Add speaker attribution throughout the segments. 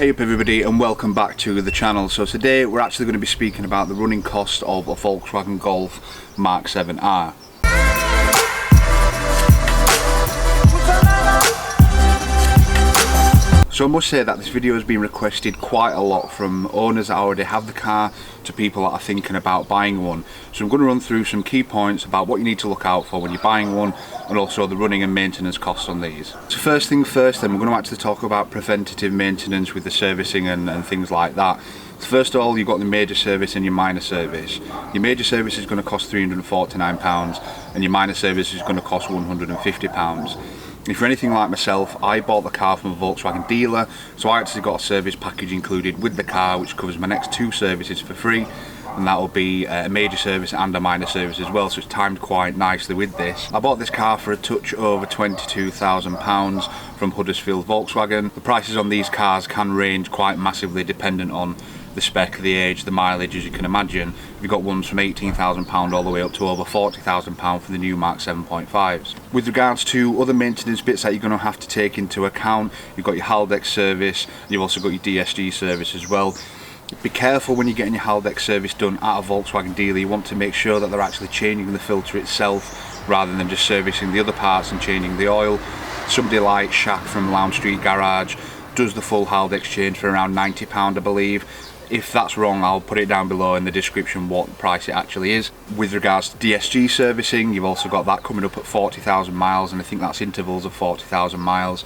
Speaker 1: Hey up everybody and welcome back to the channel. So today we're actually going to be speaking about the running cost of a Volkswagen Golf Mark 7R. So I must say that this video has been requested quite a lot from owners that already have the car to people that are thinking about buying one. So I'm going to run through some key points about what you need to look out for when you're buying one and also the running and maintenance costs on these. So first thing first, then we're going to actually talk about preventative maintenance with the servicing and things like that. So first of all, you've got the major service and your minor service. Your major service is going to cost £349 and your minor service is going to cost £150. If you're anything like myself, I bought the car from a Volkswagen dealer, so I actually got a service package included with the car which covers my next two services for free, and that will be a major service and a minor service as well, so it's timed quite nicely with this. I bought this car for a touch over £22,000 from Huddersfield Volkswagen. The prices on these cars can range quite massively dependent on the spec, the age, the mileage, as you can imagine. We've got ones from £18,000 all the way up to over £40,000 for the new Mark 7.5s. With regards to other maintenance bits that you're going to have to take into account, you've got your Haldex service, you've also got your DSG service as well. Be careful when you're getting your Haldex service done at a Volkswagen dealer. You want to make sure that they're actually changing the filter itself rather than just servicing the other parts and changing the oil. Somebody like Shaq from Lounge Street Garage does the full Haldex change for around £90 I believe. If that's wrong, I'll put it down below in the description what price it actually is. With regards to DSG servicing, you've also got that coming up at 40,000 miles, and I think that's intervals of 40,000 miles.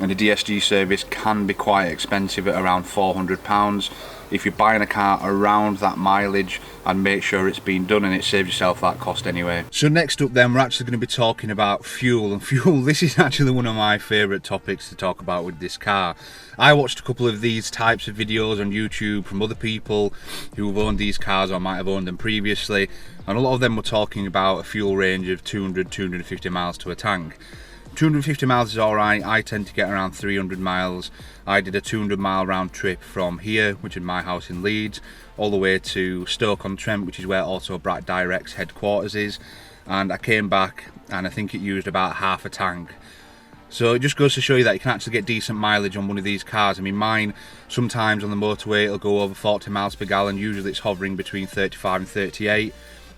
Speaker 1: And a DSG service can be quite expensive at around £400. If you're buying a car around that mileage, and make sure it's been done, and it saves yourself that cost anyway. So next up then, we're actually going to be talking about fuel. And fuel, this is actually one of my favourite topics to talk about with this car. I watched a couple of these types of videos on YouTube from other people who have owned these cars or might have owned them previously, and a lot of them were talking about a fuel range of 200-250 miles to a tank. 250 miles is alright. I tend to get around 300 miles. I did a 200 mile round trip from here, which is my house in Leeds, all the way to Stoke-on-Trent, which is where Auto Brat Direct's headquarters is, and I came back and I think it used about half a tank. So it just goes to show you that you can actually get decent mileage on one of these cars. I mean, mine, sometimes on the motorway it'll go over 40 miles per gallon. Usually it's hovering between 35 and 38.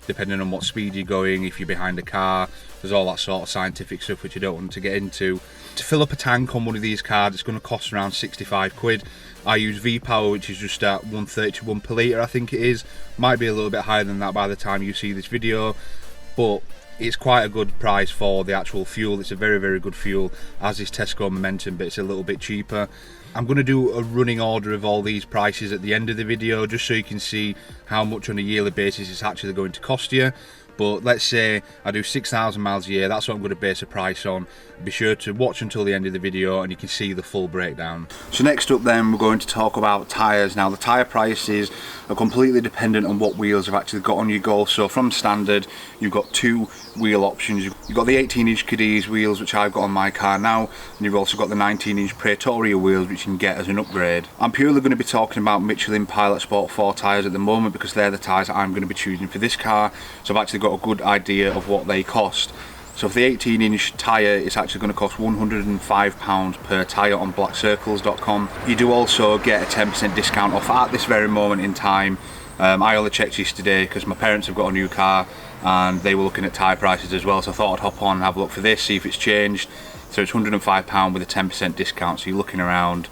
Speaker 1: Depending on what speed you're going, if you're behind a car, there's all that sort of scientific stuff which you don't want to get into. To fill up a tank on one of these cars, it's going to cost around 65 quid. I use V-Power, which is just at 131 per litre, I think it is. Might be a little bit higher than that by the time you see this video, but it's quite a good price for the actual fuel. It's a very, very good fuel, as is Tesco Momentum, but it's a little bit cheaper. I'm going to do a running order of all these prices at the end of the video, just so you can see how much on a yearly basis it's actually going to cost you. But let's say I do 6,000 miles a year, that's what I'm going to base a price on. Be sure to watch until the end of the video and you can see the full breakdown. So next up then, we're going to talk about tyres. Now the tyre prices are completely dependent on what wheels you've actually got on your Golf. So from standard, you've got two wheel options. You've got the 18-inch Cadiz wheels, which I've got on my car now, and you've also got the 19-inch Pretoria wheels, which you can get as an upgrade. I'm purely going to be talking about Michelin Pilot Sport 4 tyres at the moment because they're the tyres that I'm going to be choosing for this car. So I've actually got a good idea of what they cost. So for the 18-inch tyre, it's actually going to cost £105 per tyre on blackcircles.com. You do also get a 10% discount off at this very moment in time. I only checked yesterday because my parents have got a new car and they were looking at tyre prices as well, so I thought I'd hop on and have a look for this, see if it's changed. So it's £105 with a 10% discount, so you're looking around,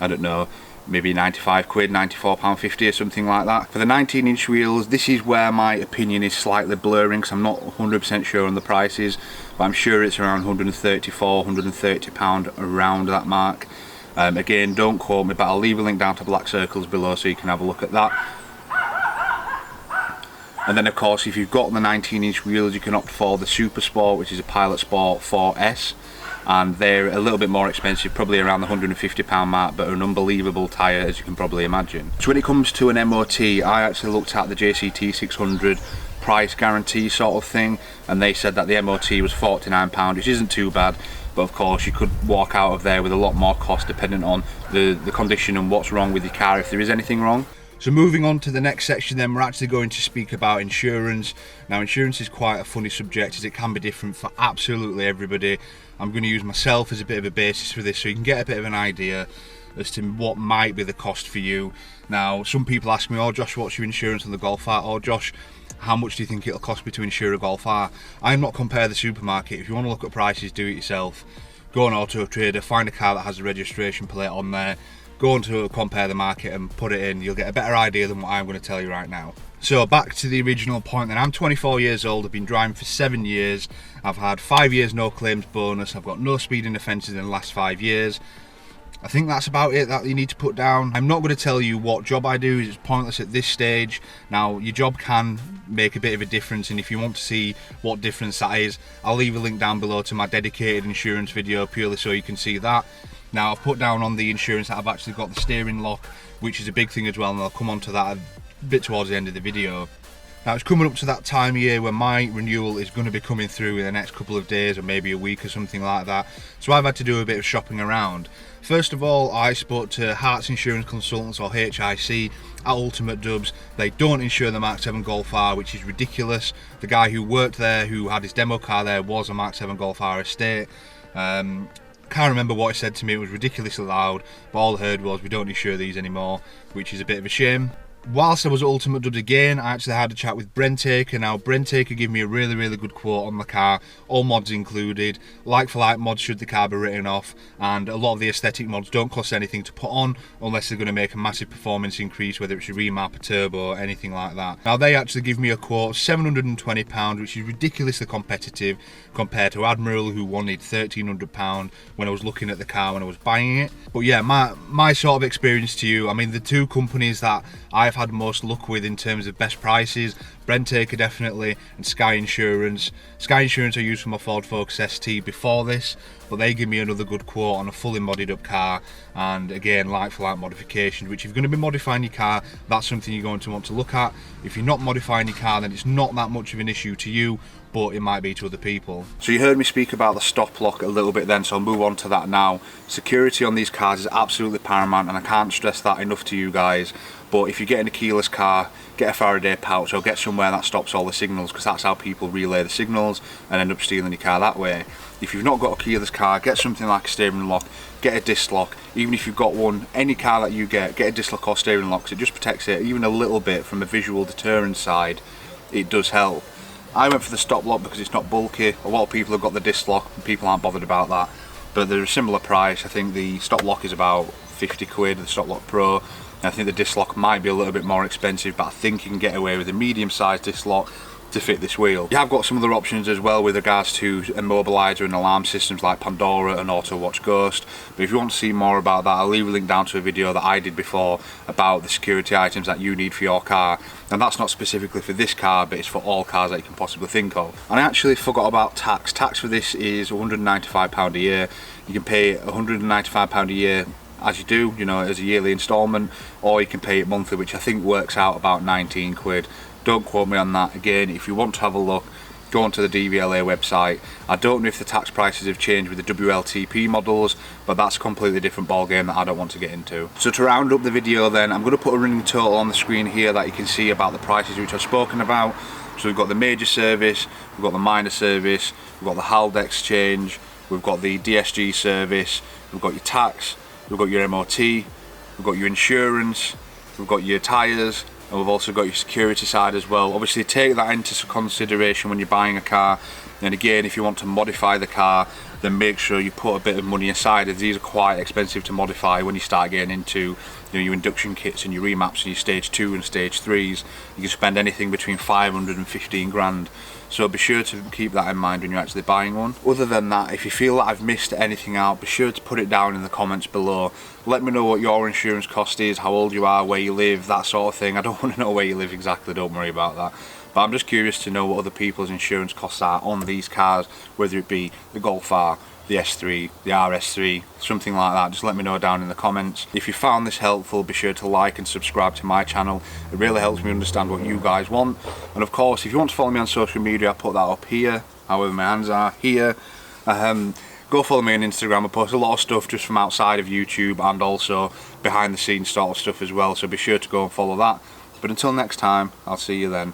Speaker 1: I don't know, maybe 95 quid, £94.50 or something like that. For the 19-inch wheels, this is where my opinion is slightly blurring because I'm not 100% sure on the prices, but I'm sure it's around £134, £130 around that mark. Again, don't quote me, but I'll leave a link down to Black Circles below so you can have a look at that. And then of course, if you've got the 19-inch wheels, you can opt for the Super Sport, which is a Pilot Sport 4S. And they're a little bit more expensive, probably around the £150 mark, but an unbelievable tyre, as you can probably imagine. So when it comes to an MOT, I actually looked at the JCT 600 price guarantee sort of thing, and they said that the MOT was £49, which isn't too bad, but of course you could walk out of there with a lot more cost depending on the condition and what's wrong with your car, if there is anything wrong. So moving on to the next section then, we're actually going to speak about insurance. Now insurance is quite a funny subject as it can be different for absolutely everybody. I'm going to use myself as a bit of a basis for this so you can get a bit of an idea. as to what might be the cost for you. Now, some people ask me, oh Josh, what's your insurance on the GolfR? Or Josh, how much do you think it'll cost me to insure a GolfR? I'm not compare the supermarket. If you want to look at prices, do it yourself. Go on Auto Trader, find a car that has a registration plate on there, go on to compare the market and put it in. You'll get a better idea than what I'm going to tell you right now. So back to the original point then. I'm 24 years old, I've been driving for 7 years. I've had 5 years no claims bonus. I've got no speeding offences in the last 5 years. I think that's about it that you need to put down. I'm not going to tell you what job I do, it's pointless at this stage. Now, your job can make a bit of a difference, and if you want to see what difference that is, I'll leave a link down below to my dedicated insurance video purely so you can see that. Now, I've put down on the insurance that I've actually got the steering lock, which is a big thing as well, and I'll come on to that a bit towards the end of the video. Now, it's coming up to that time of year where my renewal is going to be coming through in the next couple of days or maybe a week or something like that. So I've had to do a bit of shopping around. First of all, I spoke to Hearts Insurance Consultants, or HIC, at Ultimate Dubs. They don't insure the Mark 7 GolfR, which is ridiculous. The guy who worked there, who had his demo car there, was a Mark 7 GolfR estate. Can't remember what he said to me, it was ridiculously loud, but all I heard was we don't insure these anymore, which is a bit of a shame. Whilst I was at Ultimate Dubs again, I actually had a chat with Brentaker. Now, Brentaker gave me a really good quote on the car, all mods included, like for like mods should the car be written off, and a lot of the aesthetic mods don't cost anything to put on unless they're going to make a massive performance increase, whether it's a remap, a turbo, anything like that. Now, they actually give me a quote of £720, which is ridiculously competitive compared to Admiral, who wanted £1,300 when I was looking at the car when I was buying it. But yeah, my sort of experience to you, I mean, the two companies that I've had most luck with in terms of best prices, Brentaker definitely, and Sky Insurance. Sky Insurance I used for my Ford Focus ST before this, but they give me another good quote on a fully modded up car, and again, like for like modifications, which if you're going to be modifying your car, that's something you're going to want to look at. If you're not modifying your car, then it's not that much of an issue to you, but it might be to other people. So you heard me speak about the stop lock a little bit then, so I'll move on to that now. Security on these cars is absolutely paramount, and I can't stress that enough to you guys. But if you're getting a keyless car, get a Faraday pouch or get somewhere that stops all the signals, because that's how people relay the signals and end up stealing your car that way. If you've not got a keyless car, get something like a steering lock, get a disc lock. Even if you've got one, any car that you get a disc lock or steering lock, because it just protects it even a little bit from a visual deterrence side. It does help. I went for the stop lock because it's not bulky. A lot of people have got the disc lock and people aren't bothered about that, but they're a similar price. I think the stop lock is about 50 quid, the stop lock pro. I think the disc lock might be a little bit more expensive, but I think you can get away with a medium-sized disc lock to fit this wheel. You have got some other options as well with regards to immobiliser and alarm systems like Pandora and Auto Watch Ghost, but if you want to see more about that, I'll leave a link down to a video that I did before about the security items that you need for your car, and that's not specifically for this car, but it's for all cars that you can possibly think of. And I actually forgot about tax. Tax for this is £195 a year. You can pay £195 a year as you do, you know, as a yearly instalment, or you can pay it monthly, which I think works out about 19 quid. Don't quote me on that. Again, if you want to have a look, go onto the DVLA website. I don't know if the tax prices have changed with the WLTP models, but that's a completely different ball game that I don't want to get into. So to round up the video then, I'm going to put a running total on the screen here that you can see about the prices which I've spoken about. So we've got the major service, we've got the minor service, we've got the Haldex change, we've got the DSG service, we've got your tax, we've got your MOT, we've got your insurance, we've got your tyres, and we've also got your security side as well. Obviously take that into consideration when you're buying a car, and again, if you want to modify the car, then make sure you put a bit of money aside, as these are quite expensive to modify when you start getting into, you know, your induction kits and your remaps and your stage 2 and stage 3s. You can spend anything between 500 and 15 grand. So be sure to keep that in mind when you're actually buying one. Other than that, if you feel that I've missed anything out, be sure to put it down in the comments below. Let me know what your insurance cost is, how old you are, where you live, that sort of thing. I don't want to know where you live exactly, don't worry about that. But I'm just curious to know what other people's insurance costs are on these cars, whether it be the GolfR, the S3, the RS3, something like that. Just let me know down in the comments. If you found this helpful, be sure to like and subscribe to my channel. It really helps me understand what you guys want. And of course, if you want to follow me on social media, I put that up here, however my hands are, here. Go follow me on Instagram. I post a lot of stuff just from outside of YouTube and also behind the scenes sort of stuff as well, so be sure to go and follow that. But until next time, I'll see you then.